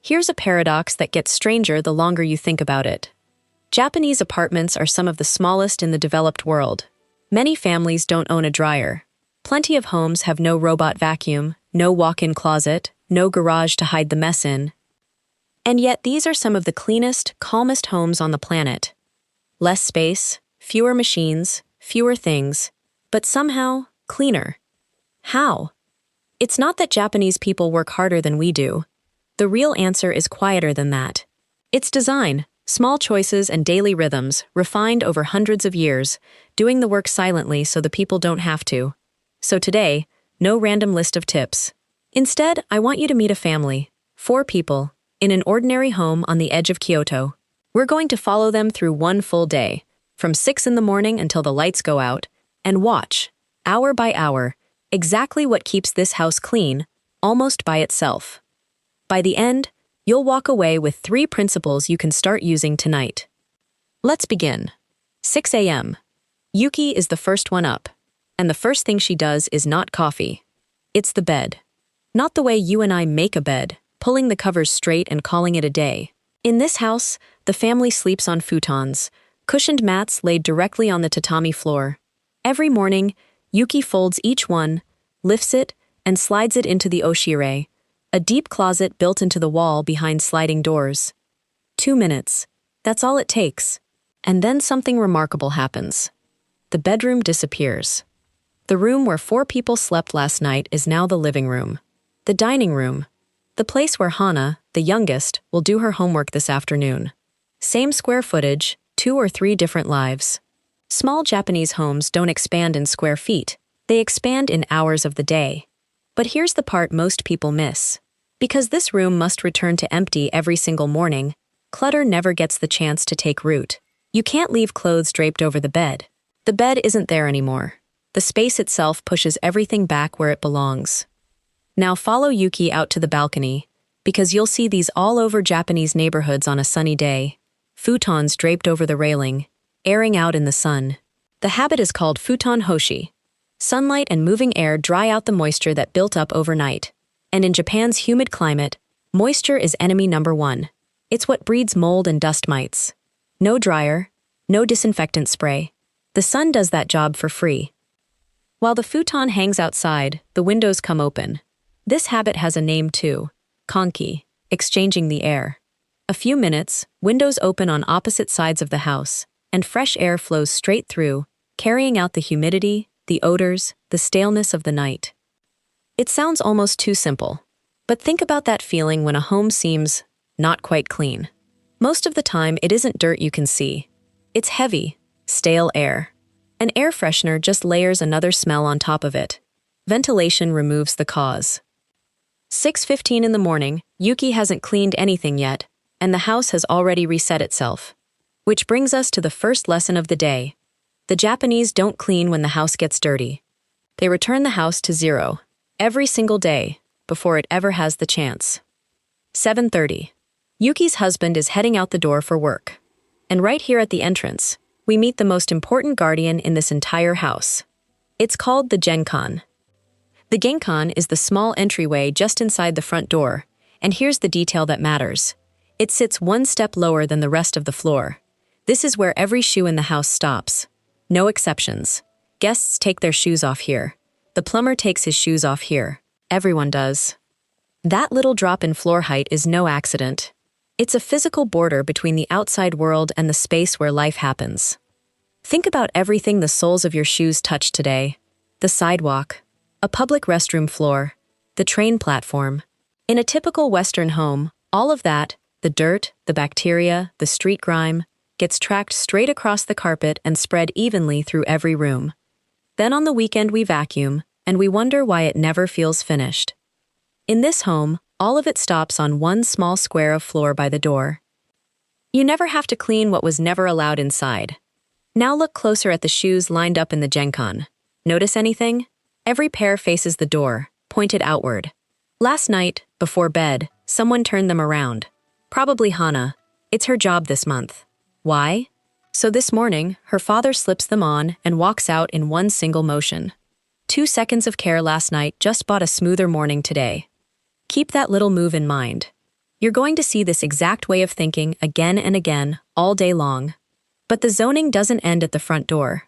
Here's a paradox that gets stranger the longer you think about it. Japanese apartments are some of the smallest in the developed world. Many families don't own a dryer. Plenty of homes have no robot vacuum, no walk-in closet, no garage to hide the mess in. And yet these are some of the cleanest, calmest homes on the planet. Less space, fewer machines, fewer things, but somehow cleaner. How? It's not that Japanese people work harder than we do. The real answer is quieter than that. It's design, small choices and daily rhythms, refined over hundreds of years, doing the work silently so the people don't have to. So today, no random list of tips. Instead, I want you to meet a family, 4 people, in an ordinary home on the edge of Kyoto. We're going to follow them through one full day, from 6 in the morning until the lights go out, and watch, hour by hour, exactly what keeps this house clean, almost by itself. By the end, you'll walk away with 3 principles you can start using tonight. Let's begin. 6 a.m. Yuki is the first one up, and the first thing she does is not coffee. It's the bed. Not the way you and I make a bed, pulling the covers straight and calling it a day. In this house, the family sleeps on futons, cushioned mats laid directly on the tatami floor. Every morning, Yuki folds each one, lifts it, and slides it into the oshire, a deep closet built into the wall behind sliding doors. 2 minutes. That's all it takes. And then something remarkable happens. The bedroom disappears. The room where 4 people slept last night is now the living room. The dining room. The place where Hana, the youngest, will do her homework this afternoon. Same square footage, 2 or 3 different lives. Small Japanese homes don't expand in square feet. They expand in hours of the day. But here's the part most people miss. Because this room must return to empty every single morning, clutter never gets the chance to take root. You can't leave clothes draped over the bed. The bed isn't there anymore. The space itself pushes everything back where it belongs. Now follow Yuki out to the balcony, because you'll see these all over Japanese neighborhoods on a sunny day. Futons draped over the railing, airing out in the sun. The habit is called futon hoshi. Sunlight and moving air dry out the moisture that built up overnight. And in Japan's humid climate, moisture is enemy number 1. It's what breeds mold and dust mites. No dryer, no disinfectant spray. The sun does that job for free. While the futon hangs outside, the windows come open. This habit has a name too, konki, exchanging the air. A few minutes, windows open on opposite sides of the house, and fresh air flows straight through, carrying out the humidity, the odors, the staleness of the night. It sounds almost too simple, but think about that feeling when a home seems not quite clean. Most of the time, it isn't dirt you can see. It's heavy, stale air. An air freshener just layers another smell on top of it. Ventilation removes the cause. 6:15 in the morning, Yuki hasn't cleaned anything yet, and the house has already reset itself. Which brings us to the first lesson of the day. The Japanese don't clean when the house gets dirty. They return the house to 0, every single day, before it ever has the chance. 7:30. Yuki's husband is heading out the door for work. And right here at the entrance, we meet the most important guardian in this entire house. It's called the genkan. The genkan is the small entryway just inside the front door, and here's the detail that matters. It sits 1 step lower than the rest of the floor. This is where every shoe in the house stops. No exceptions. Guests take their shoes off here. The plumber takes his shoes off here. Everyone does. That little drop in floor height is no accident. It's a physical border between the outside world and the space where life happens. Think about everything the soles of your shoes touch today. The sidewalk, a public restroom floor, the train platform. In a typical Western home, all of that, the dirt, the bacteria, the street grime, gets tracked straight across the carpet and spread evenly through every room. Then on the weekend we vacuum, and we wonder why it never feels finished. In this home, all of it stops on 1 small square of floor by the door. You never have to clean what was never allowed inside. Now look closer at the shoes lined up in the genkan. Notice anything? Every pair faces the door, pointed outward. Last night, before bed, someone turned them around. Probably Hana. It's her job this month. Why? So this morning, her father slips them on and walks out in 1 single motion. 2 seconds of care last night just bought a smoother morning today. Keep that little move in mind. You're going to see this exact way of thinking again and again, all day long. But the zoning doesn't end at the front door.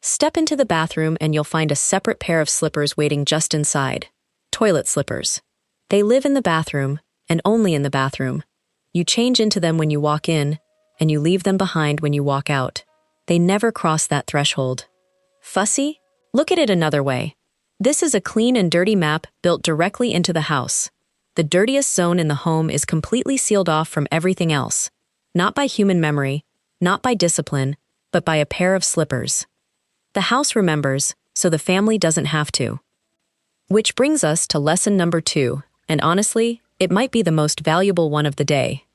Step into the bathroom and you'll find a separate pair of slippers waiting just inside. Toilet slippers. They live in the bathroom, and only in the bathroom. You change into them when you walk in, and you leave them behind when you walk out. They never cross that threshold. Fussy? Look at it another way. This is a clean and dirty map built directly into the house. The dirtiest zone in the home is completely sealed off from everything else. Not by human memory, not by discipline, but by a pair of slippers. The house remembers, so the family doesn't have to. Which brings us to lesson number 2, and honestly, it might be the most valuable one of the day.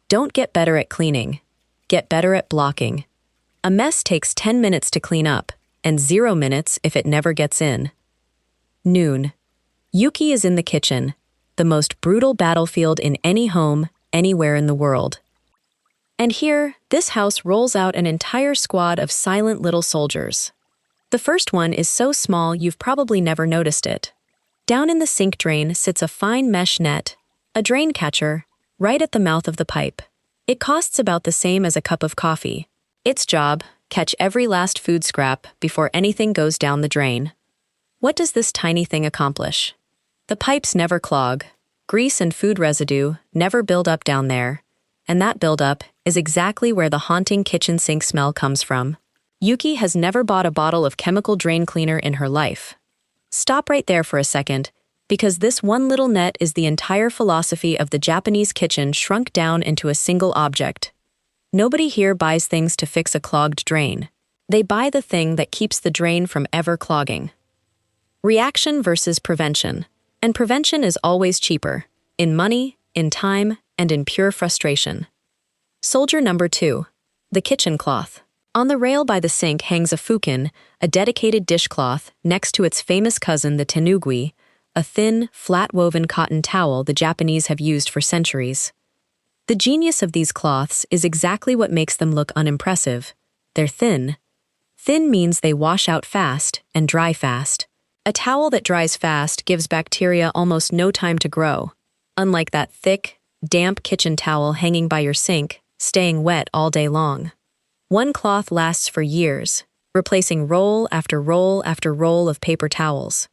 Don't get better at cleaning. Get better at blocking. A mess takes 10 minutes to clean up, and 0 minutes if it never gets in. Noon. Yuki is in the kitchen, the most brutal battlefield in any home, anywhere in the world. And here, this house rolls out an entire squad of silent little soldiers. The first one is so small you've probably never noticed it. Down in the sink drain sits a fine mesh net, a drain catcher, right at the mouth of the pipe. It costs about the same as a cup of coffee. Its job, catch every last food scrap before anything goes down the drain. What does this tiny thing accomplish? The pipes never clog. Grease and food residue never build up down there. And that buildup is exactly where the haunting kitchen sink smell comes from. Yuki has never bought a bottle of chemical drain cleaner in her life. Stop right there for a second, because this one little net is the entire philosophy of the Japanese kitchen shrunk down into a single object. Nobody here buys things to fix a clogged drain. They buy the thing that keeps the drain from ever clogging. Reaction versus prevention. And prevention is always cheaper, in money, in time, and in pure frustration. Soldier number 2. The kitchen cloth. On the rail by the sink hangs a fukin, a dedicated dishcloth, next to its famous cousin the tenugui, a thin, flat-woven cotton towel the Japanese have used for centuries. The genius of these cloths is exactly what makes them look unimpressive. They're thin. Thin means they wash out fast and dry fast. A towel that dries fast gives bacteria almost no time to grow, unlike that thick, damp kitchen towel hanging by your sink, staying wet all day long. One cloth lasts for years, replacing roll after roll after roll of paper towels.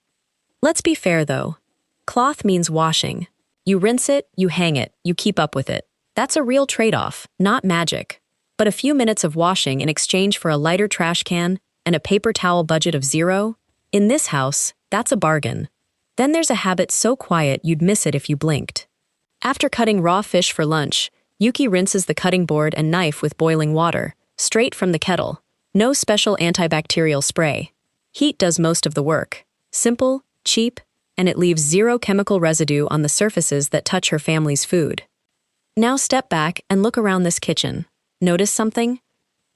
Let's be fair though. Cloth means washing. You rinse it, you hang it, you keep up with it. That's a real trade-off, not magic. But a few minutes of washing in exchange for a lighter trash can and a paper towel budget of 0? In this house, that's a bargain. Then there's a habit so quiet you'd miss it if you blinked. After cutting raw fish for lunch, Yuki rinses the cutting board and knife with boiling water, straight from the kettle. No special antibacterial spray. Heat does most of the work. Simple, cheap, and it leaves 0 chemical residue on the surfaces that touch her family's food. Now step back and look around this kitchen. Notice something?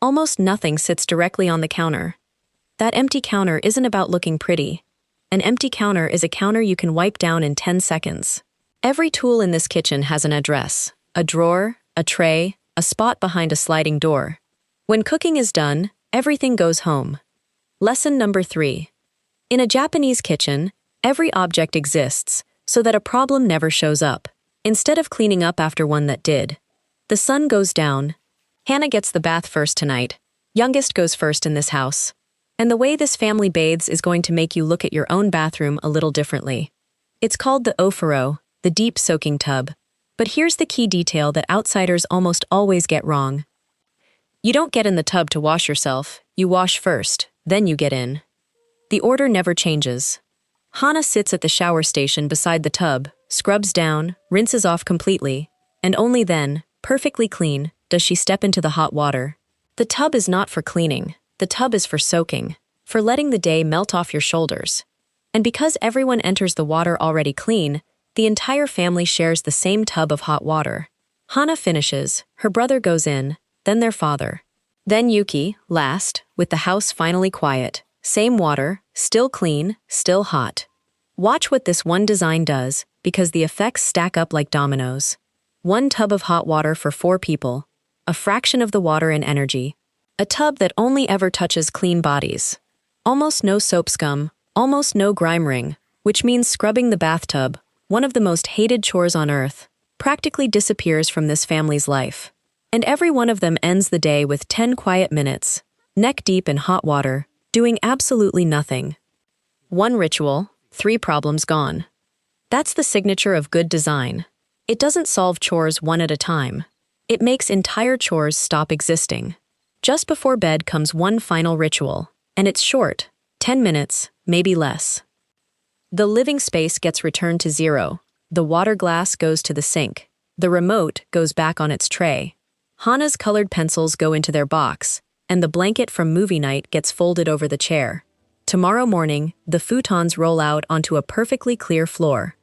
Almost nothing sits directly on the counter. That empty counter isn't about looking pretty. An empty counter is a counter you can wipe down in 10 seconds. Every tool in this kitchen has an address, a drawer, a tray, a spot behind a sliding door. When cooking is done, everything goes home. Lesson number 3. In a Japanese kitchen, every object exists so that a problem never shows up, instead of cleaning up after one that did. The sun goes down. Hannah gets the bath first tonight. Youngest goes first in this house. And the way this family bathes is going to make you look at your own bathroom a little differently. It's called the ofuro, the deep soaking tub. But here's the key detail that outsiders almost always get wrong. You don't get in the tub to wash yourself, you wash first, then you get in. The order never changes. Hannah sits at the shower station beside the tub, scrubs down, rinses off completely, and only then, perfectly clean, does she step into the hot water. The tub is not for cleaning. The tub is for soaking, for letting the day melt off your shoulders. And because everyone enters the water already clean, the entire family shares the same tub of hot water. Hana finishes, her brother goes in, then their father. Then Yuki, last, with the house finally quiet. Same water, still clean, still hot. Watch what this one design does, because the effects stack up like dominoes. 1 tub of hot water for 4 people, a fraction of the water and energy. A tub that only ever touches clean bodies. Almost no soap scum, almost no grime ring, which means scrubbing the bathtub, one of the most hated chores on earth. practically disappears from this family's life. And every one of them ends the day with 10 quiet minutes, neck deep in hot water, doing absolutely nothing. One ritual, 3 problems gone. That's the signature of good design. It doesn't solve chores one at a time. It makes entire chores stop existing. Just before bed comes one final ritual, and it's short, 10 minutes, maybe less. The living space gets returned to 0. The water glass goes to the sink. The remote goes back on its tray. Hana's colored pencils go into their box, and the blanket from movie night gets folded over the chair. Tomorrow morning, the futons roll out onto a perfectly clear floor.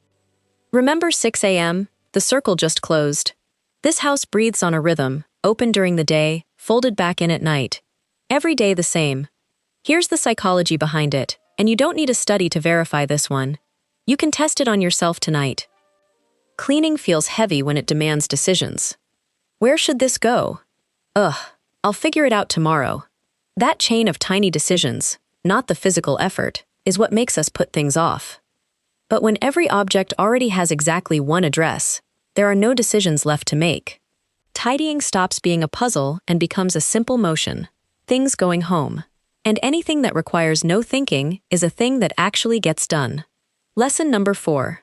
Remember 6 a.m.? The circle just closed. This house breathes on a rhythm, open during the day, folded back in at night. Every day the same. Here's the psychology behind it, and you don't need a study to verify this one. You can test it on yourself tonight. Cleaning feels heavy when it demands decisions. Where should this go? I'll figure it out tomorrow. That chain of tiny decisions, not the physical effort, is what makes us put things off. But when every object already has exactly one address, there are no decisions left to make. Tidying stops being a puzzle and becomes a simple motion, things going home. And anything that requires no thinking is a thing that actually gets done. Lesson number 4.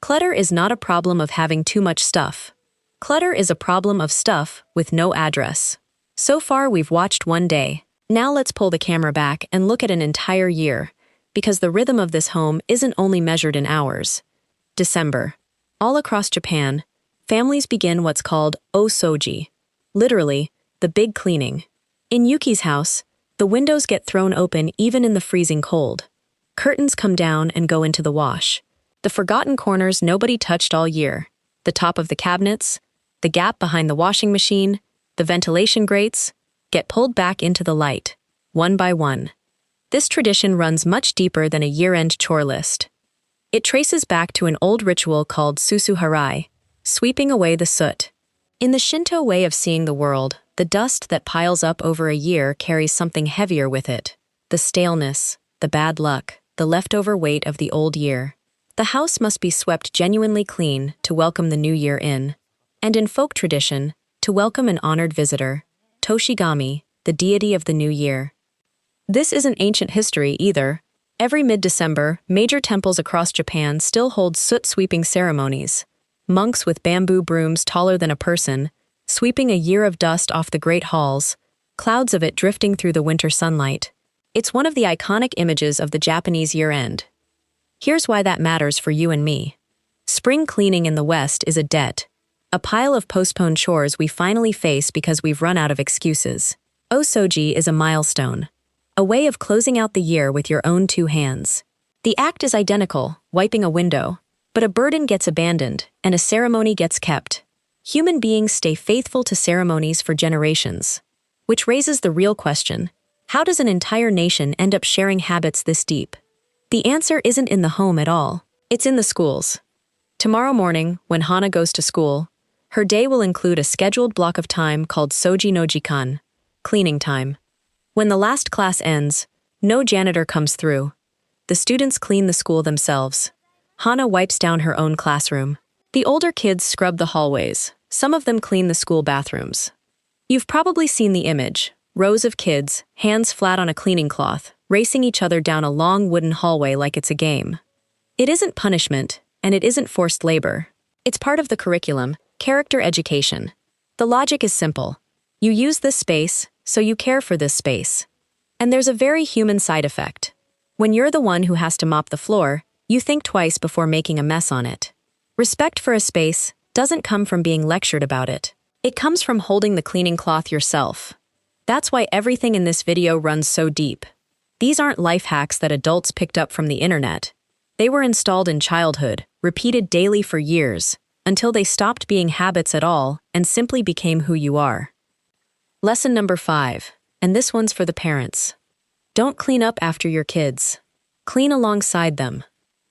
Clutter is not a problem of having too much stuff. Clutter is a problem of stuff with no address. So far we've watched one day. Now let's pull the camera back and look at an entire year, because the rhythm of this home isn't only measured in hours. December. All across Japan, families begin what's called o-soji, literally, the big cleaning. In Yuki's house, the windows get thrown open even in the freezing cold. Curtains come down and go into the wash. The forgotten corners nobody touched all year, the top of the cabinets, the gap behind the washing machine, the ventilation grates, get pulled back into the light, one by one. This tradition runs much deeper than a year-end chore list. It traces back to an old ritual called susuharai, sweeping away the soot. In the Shinto way of seeing the world, the dust that piles up over a year carries something heavier with it. The staleness, the bad luck, the leftover weight of the old year. The house must be swept genuinely clean to welcome the new year in. And in folk tradition, to welcome an honored visitor, Toshigami, the deity of the new year. This isn't ancient history either. Every mid-December, major temples across Japan still hold soot-sweeping ceremonies. Monks with bamboo brooms taller than a person, sweeping a year of dust off the great halls, clouds of it drifting through the winter sunlight. It's one of the iconic images of the Japanese year-end. Here's why that matters for you and me. Spring cleaning in the West is a debt. A pile of postponed chores we finally face because we've run out of excuses. O-soji is a milestone. A way of closing out the year with your own 2 hands. The act is identical, wiping a window, but a burden gets abandoned and a ceremony gets kept. Human beings stay faithful to ceremonies for generations. Which raises the real question, how does an entire nation end up sharing habits this deep? The answer isn't in the home at all, it's in the schools. Tomorrow morning, when Hana goes to school, her day will include a scheduled block of time called soji no jikan, cleaning time. When the last class ends, no janitor comes through. The students clean the school themselves. Hana wipes down her own classroom. The older kids scrub the hallways. Some of them clean the school bathrooms. You've probably seen the image, rows of kids, hands flat on a cleaning cloth, racing each other down a long wooden hallway like it's a game. It isn't punishment, and it isn't forced labor. It's part of the curriculum, character education. The logic is simple. You use this space, so you care for this space. And there's a very human side effect. When you're the one who has to mop the floor, you think twice before making a mess on it. Respect for a space doesn't come from being lectured about it. It comes from holding the cleaning cloth yourself. That's why everything in this video runs so deep. These aren't life hacks that adults picked up from the internet. They were installed in childhood, repeated daily for years, until they stopped being habits at all and simply became who you are. Lesson number 5, and this one's for the parents. Don't clean up after your kids. Clean alongside them.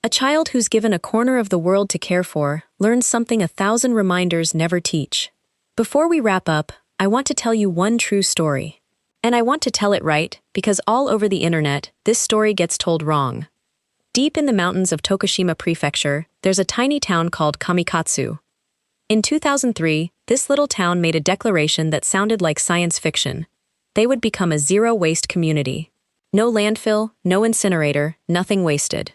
A child who's given a corner of the world to care for learns something 1,000 reminders never teach. Before we wrap up, I want to tell you one true story. And I want to tell it right, because all over the internet, this story gets told wrong. Deep in the mountains of Tokushima Prefecture, there's a tiny town called Kamikatsu. In 2003, this little town made a declaration that sounded like science fiction. They would become a zero-waste community. No landfill, no incinerator, nothing wasted.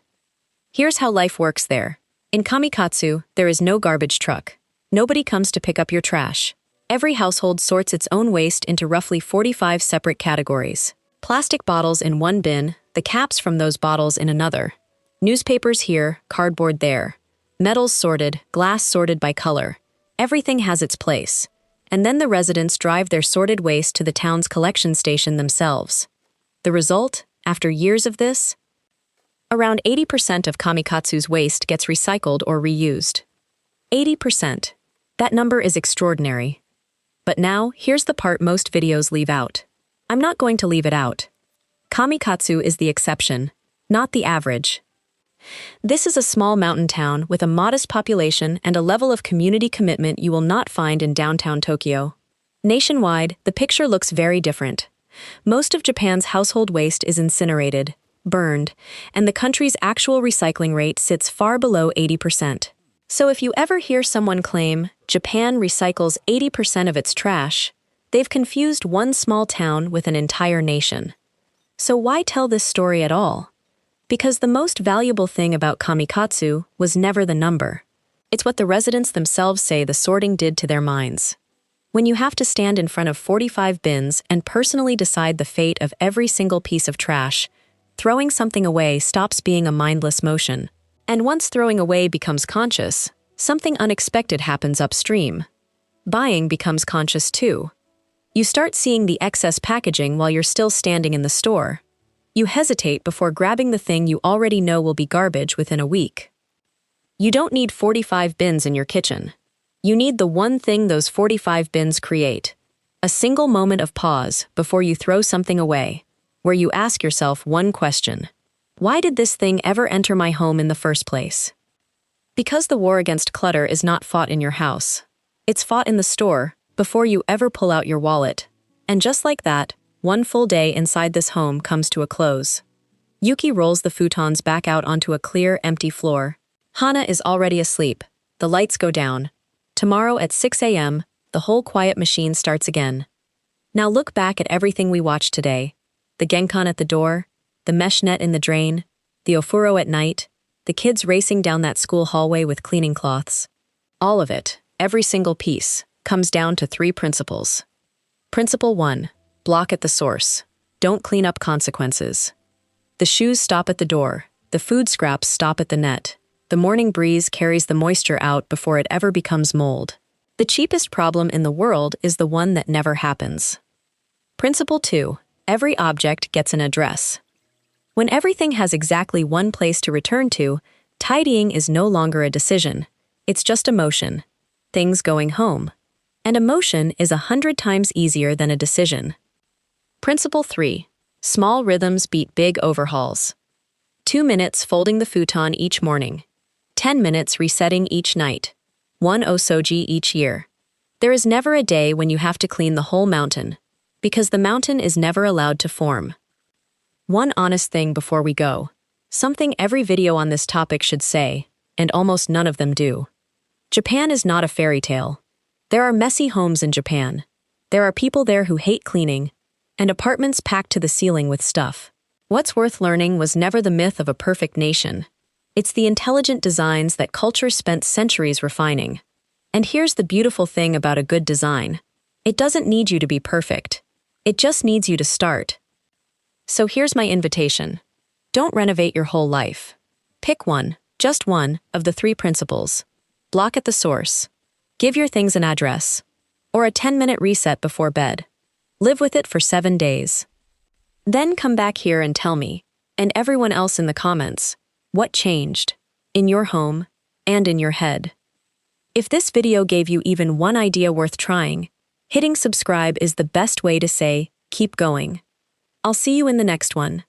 Here's how life works there. In Kamikatsu, there is no garbage truck. Nobody comes to pick up your trash. Every household sorts its own waste into roughly 45 separate categories. Plastic bottles in one bin, the caps from those bottles in another. Newspapers here, cardboard there. Metals sorted, glass sorted by color. Everything has its place. And then the residents drive their sorted waste to the town's collection station themselves. The result, after years of this? Around 80% of Kamikatsu's waste gets recycled or reused. 80%. That number is extraordinary. But now, here's the part most videos leave out. I'm not going to leave it out. Kamikatsu is the exception, not the average. This is a small mountain town with a modest population and a level of community commitment you will not find in downtown Tokyo. Nationwide, the picture looks very different. Most of Japan's household waste is incinerated, burned, and the country's actual recycling rate sits far below 80%. So if you ever hear someone claim Japan recycles 80% of its trash, they've confused one small town with an entire nation. So why tell this story at all? Because the most valuable thing about Kamikatsu was never the number. It's what the residents themselves say the sorting did to their minds. When you have to stand in front of 45 bins and personally decide the fate of every single piece of trash, throwing something away stops being a mindless motion. And once throwing away becomes conscious, something unexpected happens upstream. Buying becomes conscious too. You start seeing the excess packaging while you're still standing in the store. You hesitate before grabbing the thing you already know will be garbage within a week. You don't need 45 bins in your kitchen. You need the one thing those 45 bins create. A single moment of pause before you throw something away, where you ask yourself one question. Why did this thing ever enter my home in the first place? Because the war against clutter is not fought in your house. It's fought in the store, before you ever pull out your wallet. And just like that, one full day inside this home comes to a close. Yuki rolls the futons back out onto a clear, empty floor. Hana is already asleep. The lights go down. Tomorrow at 6 a.m., the whole quiet machine starts again. Now look back at everything we watched today. The genkan at the door, the mesh net in the drain, the ofuro at night, the kids racing down that school hallway with cleaning cloths. All of it, every single piece, comes down to 3 principles. Principle 1. Block at the source. Don't clean up consequences. The shoes stop at the door. The food scraps stop at the net. The morning breeze carries the moisture out before it ever becomes mold. The cheapest problem in the world is the one that never happens. Principle 2. Every object gets an address. When everything has exactly one place to return to, tidying is no longer a decision. It's just a motion. Things going home. And a motion is 100 times easier than a decision. Principle 3. Small rhythms beat big overhauls. 2 minutes folding the futon each morning. 10 minutes resetting each night. 1 o-soji each year. There is never a day when you have to clean the whole mountain, because the mountain is never allowed to form. One honest thing before we go. Something every video on this topic should say, and almost none of them do. Japan is not a fairy tale. There are messy homes in Japan. There are people there who hate cleaning, and apartments packed to the ceiling with stuff. What's worth learning was never the myth of a perfect nation. It's the intelligent designs that culture spent centuries refining. And here's the beautiful thing about a good design. It doesn't need you to be perfect. It just needs you to start. So here's my invitation. Don't renovate your whole life. Pick one, just one, of the 3 principles. Block at the source. Give your things an address. Or a 10-minute reset before bed. Live with it for 7 days. Then come back here and tell me, and everyone else in the comments, what changed, in your home, and in your head. If this video gave you even one idea worth trying, hitting subscribe is the best way to say, keep going. I'll see you in the next one.